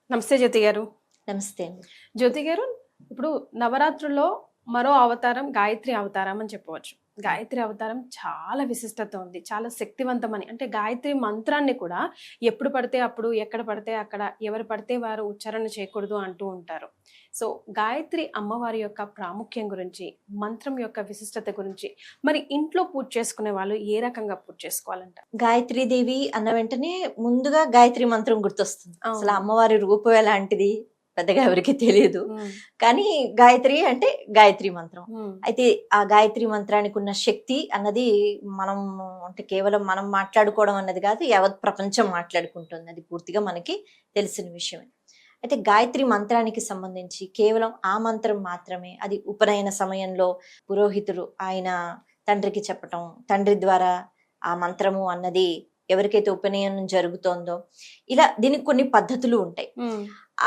నమస్తే జ్యోతి గారు. నమస్తే అండి. జ్యోతి గారు, ఇప్పుడు నవరాత్రుల్లో మరో అవతారం గాయత్రి అవతారం అని చెప్పవచ్చు. గాయత్రి అవతారం చాలా విశిష్టత ఉంది. చాలా శక్తివంతమని. అంటే గాయత్రి మంత్రాన్ని కూడా ఎప్పుడు పడితే అప్పుడు, ఎక్కడ పడితే అక్కడ, ఎవరు పడితే వారు ఉచ్చారణ చేయకూడదు అంటూ ఉంటారు. సో, గాయత్రి అమ్మవారి యొక్క ప్రాముఖ్యం గురించి, మంత్రం యొక్క విశిష్టత గురించి, మరి ఇంట్లో పూజ చేసుకునే వాళ్ళు ఏ రకంగా పూజ చేసుకోవాలంట? గాయత్రీదేవి అన్న వెంటనే ముందుగా గాయత్రి మంత్రం గుర్తొస్తుంది. అసలు అమ్మవారి రూపం ఎలాంటిది పెద్దగా ఎవరికి తెలియదు. కానీ గాయత్రి అంటే గాయత్రి మంత్రం. అయితే ఆ గాయత్రి మంత్రానికి ఉన్న శక్తి అన్నది మనం అంటే కేవలం మనం మాట్లాడుకోవడం అన్నది కాదు, యావత్ ప్రపంచం మాట్లాడుకుంటుంది. అది పూర్తిగా మనకి తెలిసిన విషయమే. అయితే గాయత్రి మంత్రానికి సంబంధించి కేవలం ఆ మంత్రం మాత్రమే, అది ఉపనయన సమయంలో పురోహితుడు ఆయన తండ్రికి చెప్పటం, తండ్రి ద్వారా ఆ మంత్రము అన్నది ఎవరికైతే ఉపనయనం జరుగుతోందో, ఇలా దీనికి కొన్ని పద్ధతులు ఉంటాయి.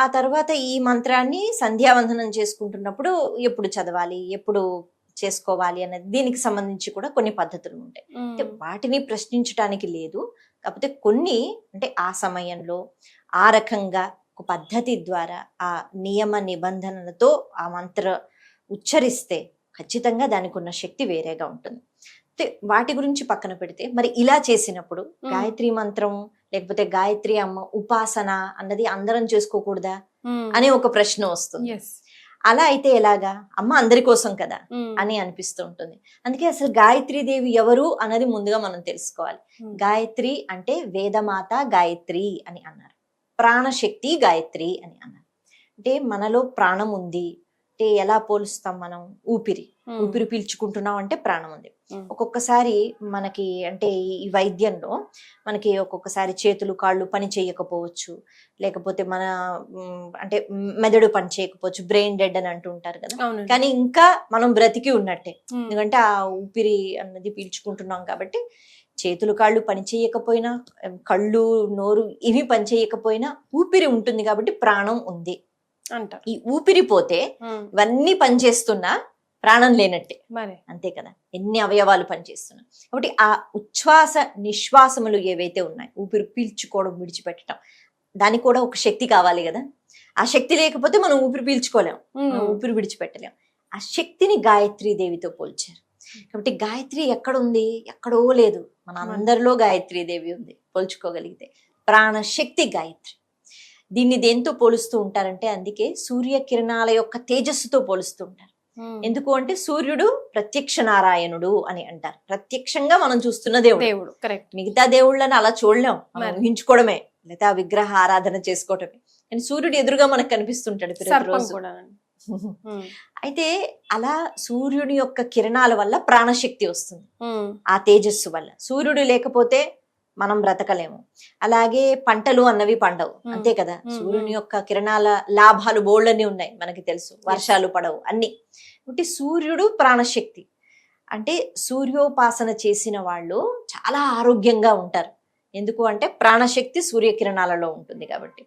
ఆ తర్వాత ఈ మంత్రాన్ని సంధ్యావందనం చేసుకుంటున్నప్పుడు ఎప్పుడు చదవాలి, ఎప్పుడు చేసుకోవాలి అన్నది దీనికి సంబంధించి కూడా కొన్ని పద్ధతులు ఉంటాయి. అంటే వాటిని ప్రశ్నించడానికి లేదు, కాకపోతే కొన్ని అంటే ఆ సమయంలో ఆ రకంగా ఒక పద్ధతి ద్వారా ఆ నియమ నిబంధనలతో ఆ మంత్ర ఉచ్చరిస్తే ఖచ్చితంగా దానికి ఉన్న శక్తి వేరేగా ఉంటుంది. వాటి గురించి పక్కన పెడితే మరి ఇలా చేసినప్పుడు గాయత్రి మంత్రం లేకపోతే గాయత్రి అమ్మ ఉపాసన అన్నది అందరం చేసుకోకూడదా అనే ఒక ప్రశ్న వస్తుంది. అలా అయితే ఎలాగా, అమ్మ అందరి కోసం కదా అని అనిపిస్తూ ఉంటుంది. అందుకే అసలు గాయత్రీ దేవి ఎవరు అన్నది ముందుగా మనం తెలుసుకోవాలి. గాయత్రి అంటే వేదమాత గాయత్రి అని అన్నారు, ప్రాణశక్తి గాయత్రి అని అన్నారు. అంటే మనలో ప్రాణం ఉంది అంటే ఎలా పోలుస్తాం మనం? ఊపిరి పీల్చుకుంటున్నాం అంటే ప్రాణం ఉంది. ఒక్కొక్కసారి మనకి అంటే ఈ వైద్యంలో మనకి ఒక్కొక్కసారి చేతులు కాళ్ళు పని చేయకపోవచ్చు, లేకపోతే మన అంటే మెదడు పని చేయకపోవచ్చు, బ్రెయిన్ డెడ్ అని అంటూ ఉంటారు కదా. కానీ ఇంకా మనం బ్రతికి ఉన్నట్టే, ఎందుకంటే ఆ ఊపిరి అన్నది పీల్చుకుంటున్నాం కాబట్టి. చేతులు కాళ్ళు పని చేయకపోయినా, కళ్ళు నోరు ఇవి పని చేయకపోయినా ఊపిరి ఉంటుంది కాబట్టి ప్రాణం ఉంది అంట. ఈ ఊపిరి పోతే ఇవన్నీ పనిచేస్తున్నా ప్రాణం లేనట్టే, అంతే కదా. ఎన్ని అవయవాలు పనిచేస్తున్నాయి కాబట్టి ఆ ఉచ్ఛ్వాస నిశ్వాసములు ఏవైతే ఉన్నాయి, ఊపిరి పీల్చుకోవడం విడిచిపెట్టడం, దానికి కూడా ఒక శక్తి కావాలి కదా. ఆ శక్తి లేకపోతే మనం ఊపిరి పీల్చుకోలేం, మనం ఊపిరి విడిచిపెట్టలేం. ఆ శక్తిని గాయత్రీ దేవితో పోల్చారు. కాబట్టి గాయత్రి ఎక్కడుంది? ఎక్కడో లేదు, మన అందరిలో గాయత్రీ దేవి ఉంది పోల్చుకోగలిగితే. ప్రాణశక్తి గాయత్రి. దీన్ని దేంతో పోలుస్తూ ఉంటారంటే, అందుకే సూర్య కిరణాల యొక్క తేజస్సుతో పోలుస్తూ ఉంటారు. ఎందుకు అంటే సూర్యుడు ప్రత్యక్ష నారాయణుడు అని అంటారు. ప్రత్యక్షంగా మనం చూస్తున్న దేవుడు. మిగతా దేవుళ్ళని అలా చూడలేం, మనం ఊహించుకోవడమే, లేదా విగ్రహ ఆరాధన చేసుకోవటమే. కానీ సూర్యుడు ఎదురుగా మనకు కనిపిస్తుంటాడు ప్రతిరోజు. అయితే అలా సూర్యుని యొక్క కిరణాల వల్ల ప్రాణశక్తి వస్తుంది, ఆ తేజస్సు వల్ల. సూర్యుడు లేకపోతే మనం బ్రతకలేము. అలాగే పంటలు అన్నవి పండవు, అంతే కదా. సూర్యుని యొక్క కిరణాల లాభాలు బోళ్ళని ఉన్నాయి, మనకి తెలుసు. వర్షాలు పడవు అన్ని. కాబట్టి సూర్యుడు ప్రాణశక్తి. అంటే సూర్యోపాసన చేసిన వాళ్ళు చాలా ఆరోగ్యంగా ఉంటారు. ఎందుకు అంటే ప్రాణశక్తి సూర్యకిరణాలలో ఉంటుంది కాబట్టి.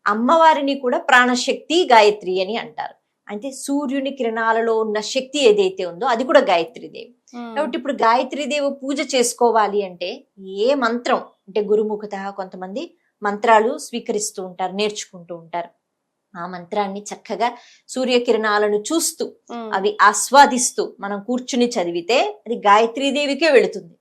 అమ్మవారిని కూడా ప్రాణశక్తి గాయత్రి అని అంటారు. అంటే సూర్యుని కిరణాలలో ఉన్న శక్తి ఏదైతే ఉందో అది కూడా గాయత్రీదేవి. కాబట్టి ఇప్పుడు గాయత్రీదేవి పూజ చేసుకోవాలి అంటే ఏ మంత్రం అంటే గురుముఖత కొంతమంది మంత్రాలు స్వీకరిస్తూ ఉంటారు, నేర్చుకుంటూ ఉంటారు. ఆ మంత్రాన్ని చక్కగా సూర్యకిరణాలను చూస్తూ అవి ఆస్వాదిస్తూ మనం కూర్చుని చదివితే అది గాయత్రీదేవికే వెళుతుంది.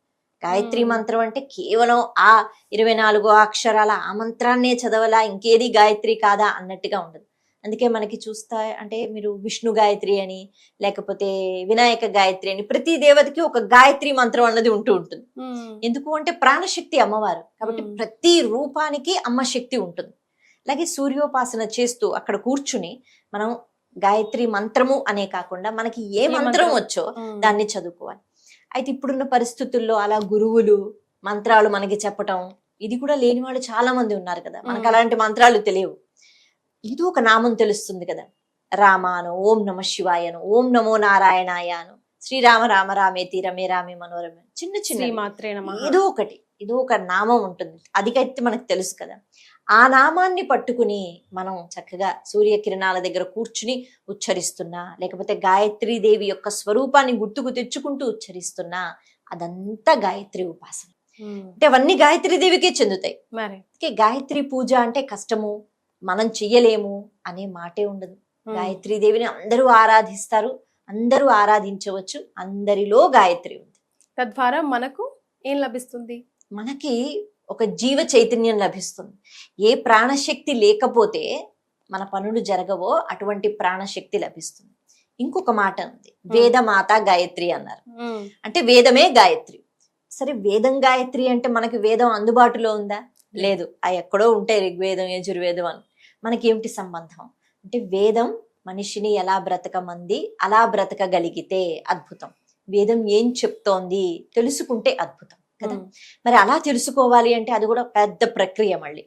గాయత్రి మంత్రం అంటే కేవలం ఆ 24 అక్షరాల ఆ మంత్రాన్నే చదవలా, ఇంకేది గాయత్రి కాదా అన్నట్టుగా ఉండదు. అందుకే మనకి చూస్తా అంటే మీరు విష్ణు గాయత్రి అని, లేకపోతే వినాయక గాయత్రి అని, ప్రతి దేవతకి ఒక గాయత్రి మంత్రం అన్నది ఉంటూ ఉంటుంది. ఎందుకు అంటే ప్రాణశక్తి అమ్మవారు కాబట్టి ప్రతి రూపానికి అమ్మ శక్తి ఉంటుంది. అలాగే సూర్యోపాసన చేస్తూ అక్కడ కూర్చుని మనం గాయత్రి మంత్రము అనే కాకుండా మనకి ఏ మంత్రం వచ్చో దాన్ని చదువుకోవాలి. అయితే ఇప్పుడున్న పరిస్థితుల్లో అలా గురువులు మంత్రాలు మనకి చెప్పటం ఇది కూడా లేని వాళ్ళు చాలా మంది ఉన్నారు కదా. మనకు అలాంటి మంత్రాలు తెలియవు, ఇది ఒక నామం తెలుస్తుంది కదా. రామాను, ఓం నమ శివాయను, ఓం నమో నారాయణాయను, శ్రీరామ రామ రామేతి రమే రామే మనోరమ, చిన్న చిన్న ఏదో ఒక నామం ఉంటుంది, అదికైతే మనకు తెలుసు కదా. ఆ నామాన్ని పట్టుకుని మనం చక్కగా సూర్యకిరణాల దగ్గర కూర్చుని ఉచ్చరిస్తున్నా, లేకపోతే గాయత్రీదేవి యొక్క స్వరూపాన్ని గుర్తుకు తెచ్చుకుంటూ ఉచ్చరిస్తున్నా, అదంతా గాయత్రి ఉపాసన. అంటే అవన్నీ గాయత్రీదేవికే చెందుతాయి. గాయత్రి పూజ అంటే కష్టము, మనం చెయ్యలేము అనే మాటే ఉండదు. గాయత్రీదేవిని అందరూ ఆరాధిస్తారు, అందరూ ఆరాధించవచ్చు, అందరిలో గాయత్రి ఉంది. తద్వారా మనకు ఏం లభిస్తుంది? మనకి ఒక జీవ చైతన్యం లభిస్తుంది. ఏ ప్రాణశక్తి లేకపోతే మన పనులు జరగవో అటువంటి ప్రాణశక్తి లభిస్తుంది. ఇంకొక మాట ఉంది, వేదమాత గాయత్రి అన్నారు. అంటే వేదమే గాయత్రి. సరే, వేదం గాయత్రి అంటే మనకి వేదం అందుబాటులో ఉందా? లేదు. అవి ఎక్కడో ఉంటాయి, ఋగ్వేదం యజుర్వేదం అని. మనకి ఏమిటి సంబంధం అంటే వేదం మనిషిని ఎలా బ్రతకమంది అలా బ్రతకగలిగితే అద్భుతం. వేదం ఏం చెప్తోంది తెలుసుకుంటే అద్భుతం కదా. మరి అలా తెలుసుకోవాలి అంటే అది కూడా పెద్ద ప్రక్రియ. మళ్ళీ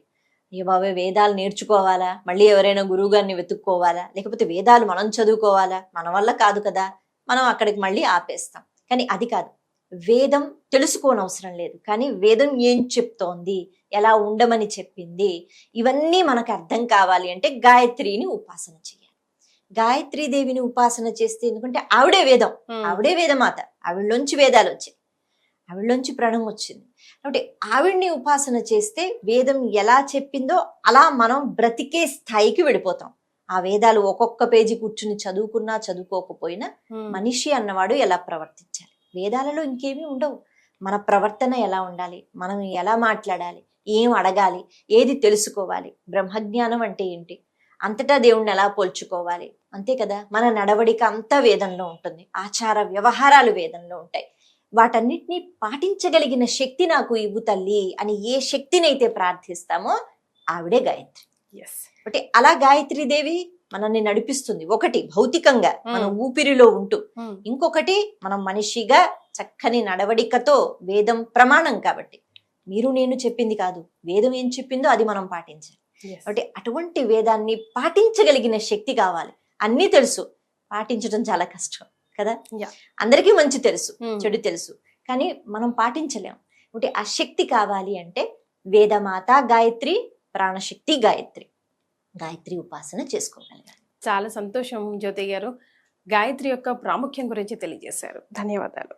ఏ బాబే వేదాలు నేర్చుకోవాలా, మళ్ళీ ఎవరైనా గురువు గారిని వెతుక్కోవాలా, లేకపోతే వేదాలు మనం చదువుకోవాలా? మన వల్ల కాదు కదా, మనం అక్కడికి మళ్ళీ ఆపేస్తాం. కానీ అది కాదు, వేదం తెలుసుకోనవసరం లేదు, కానీ వేదం ఏం చెప్తోంది, ఎలా ఉండమని చెప్పింది, ఇవన్నీ మనకు అర్థం కావాలి అంటే గాయత్రిని ఉపాసన చేయాలి. గాయత్రీదేవిని ఉపాసన చేస్తే, ఎందుకంటే ఆవిడే వేదం, ఆవిడే వేదమాత, ఆవిడలోంచి వేదాలు వచ్చాయి, ఆవిడలోంచి ప్రాణం వచ్చింది. కాబట్టి ఆవిడ్ని ఉపాసన చేస్తే వేదం ఎలా చెప్పిందో అలా మనం బ్రతికే స్థాయికి వెళ్ళిపోతాం. ఆ వేదాలు ఒక్కొక్క పేజీ కూర్చుని చదువుకున్నా చదువుకోకపోయినా మనిషి అన్నవాడు ఎలా ప్రవర్తించాలి, వేదాలలో ఇంకేమీ ఉండవు. మన ప్రవర్తన ఎలా ఉండాలి, మనం ఎలా మాట్లాడాలి, ఏం అడగాలి, ఏది తెలుసుకోవాలి, బ్రహ్మజ్ఞానం అంటే ఏంటి, అంతటా దేవుణ్ణి ఎలా పోల్చుకోవాలి, అంతే కదా. మన నడవడిక అంతా వేదంలో ఉంటుంది, ఆచార వ్యవహారాలు వేదంలో ఉంటాయి. వాటన్నిటినీ పాటించగలిగిన శక్తి నాకు ఇవ్వు తల్లి అని ఏ శక్తినైతే ప్రార్థిస్తామో ఆవిడే గాయత్రి. అంటే అలా గాయత్రీదేవి మనల్ని నడిపిస్తుంది. ఒకటి భౌతికంగా మన ఊపిరిలో ఉంటూ, ఇంకొకటి మనం మనిషిగా చక్కని నడవడికతో. వేదం ప్రమాణం కాబట్టి మీరు నేను చెప్పింది కాదు, వేదం ఏం చెప్పిందో అది మనం పాటించాలి. కాబట్టి అటువంటి వేదాన్ని పాటించగలిగిన శక్తి కావాలి. అన్నీ తెలుసు, పాటించడం చాలా కష్టం కదా. అందరికీ మంచి తెలుసు, చెడు తెలుసు, కానీ మనం పాటించలేం. అంటే ఆ శక్తి కావాలి అంటే వేదమాత గాయత్రి, ప్రాణశక్తి గాయత్రి, గాయత్రి ఉపాసన చేసుకోగలగాలి. చాలా సంతోషం జ్యోతి గారు, గాయత్రి యొక్క ప్రాముఖ్యం గురించి తెలియజేశారు. ధన్యవాదాలు.